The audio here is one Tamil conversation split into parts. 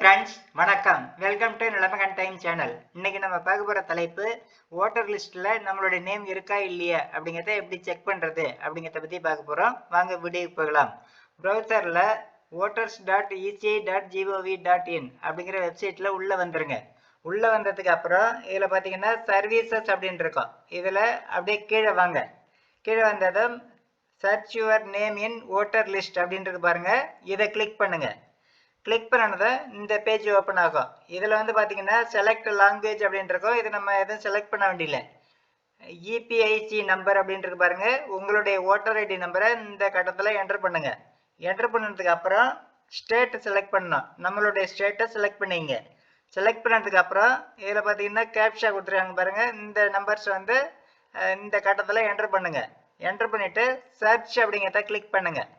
ஃப்ரெண்ட்ஸ் வணக்கம், welcome to Nilamagan time channel. இன்னைக்கு நம்ம பார்க்க போகிற தலைப்பு ஓட்டர் லிஸ்ட்டில் நம்மளுடைய நேம் இருக்கா இல்லையா அப்படிங்கிறத எப்படி செக் பண்ணுறது அப்படிங்கிறத பற்றி பார்க்க போகிறோம். வாங்க வீடியோக்கு போகலாம். ப்ரௌசரில் voters.eci.gov.in அப்படிங்கிற வெப்சைட்டில் உள்ளே வந்துருங்க. உள்ளே வந்ததுக்கு அப்புறம் இதில் பார்த்தீங்கன்னா சர்வீசஸ் அப்படின்னு இருக்கும். இதில் அப்படியே கீழே வாங்க. கீழே வந்ததும் search your name in voter list அப்படின்றது பாருங்கள். இதை கிளிக் பண்ணுங்கள். கிளிக் பண்ணனதை இந்த பேஜ் ஓப்பன் ஆகும். இதில் வந்து பார்த்தீங்கன்னா செலக்ட் லாங்குவேஜ் அப்படின்றக்கும். இது நம்ம எதுவும் செலக்ட் பண்ண வேண்டியில்லை. இபிஐசி நம்பர் அப்படின்றது பாருங்கள். உங்களுடைய ஓட்டர் ஐடி நம்பரை இந்த கட்டத்தில் என்டர் பண்ணுங்கள். என்டர் பண்ணதுக்கு அப்புறம் ஸ்டேட் செலக்ட் பண்ணணும். நம்மளுடைய ஸ்டேட்டை செலக்ட் பண்ணிங்க. செலக்ட் பண்ணதுக்கு அப்புறம் இதில் பார்த்தீங்கன்னா கேப்ஷா கொடுத்துருக்காங்க பாருங்கள். இந்த நம்பர்ஸ் வந்து இந்த கட்டத்தில் என்டர் பண்ணுங்கள். என்டர் பண்ணிவிட்டு சர்ச் அப்படிங்கிறத கிளிக் பண்ணுங்கள்.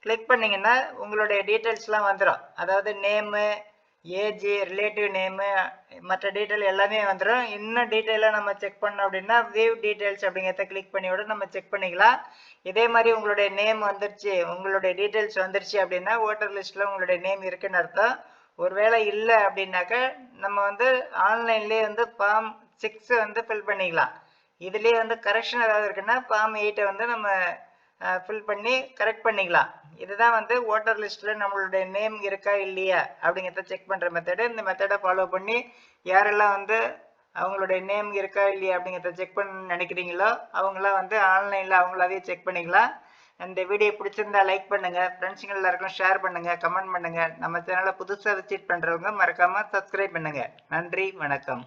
கிளிக் பண்ணிங்கன்னா உங்களுடைய டீட்டெயில்ஸ்லாம் வந்துடும். அதாவது நேமு, ஏஜ், ரிலேட்டிவ் நேமு, மற்ற டீட்டெயில் எல்லாமே வந்துடும். இன்னும் டீட்டெயிலாக நம்ம செக் பண்ணோம் அப்படின்னா வியூ டீட்டெயில்ஸ் அப்படிங்கிறத கிளிக் பண்ணி விட நம்ம செக் பண்ணிக்கலாம். இதே மாதிரி உங்களுடைய நேம் வந்துருச்சு, உங்களுடைய டீட்டெயில்ஸ் வந்துருச்சு அப்படின்னா ஓட்டர் லிஸ்ட்டில் உங்களுடைய நேம் இருக்குன்னு அர்த்தம். ஒருவேளை இல்லை அப்படின்னாக்க நம்ம வந்து ஆன்லைன்லேயே வந்து ஃபார்ம் 6 வந்து ஃபில் பண்ணிக்கலாம். இதுலேயே வந்து கரெக்ஷன் ஏதாவது இருக்குன்னா ஃபார்ம் 8 வந்து நம்ம ஃபில் பண்ணி கரெக்ட் பண்ணிக்கலாம். இதுதான் வந்து ஓட்டர் லிஸ்ட்டில் நம்மளுடைய நேம் இருக்கா இல்லையா அப்படிங்கிறத செக் பண்ணுற மெத்தடு. இந்த மெத்தடை ஃபாலோ பண்ணி யாரெல்லாம் வந்து அவங்களுடைய நேம் இருக்கா இல்லையா அப்படிங்கிறத செக் பண்ண நினைக்கிறீங்களோ அவங்களாம் வந்து ஆன்லைனில் அவங்களாவே செக் பண்ணிக்கலாம். இந்த வீடியோ பிடிச்சிருந்தா லைக் பண்ணுங்கள், ஃப்ரெண்ட்ஸுங்க எல்லாருக்கும் ஷேர் பண்ணுங்கள், கமெண்ட் பண்ணுங்கள். நம்ம சேனலை புதுசாக விசிட் பண்ணுறவங்க மறக்காமல் சப்ஸ்கிரைப் பண்ணுங்கள். நன்றி, வணக்கம்.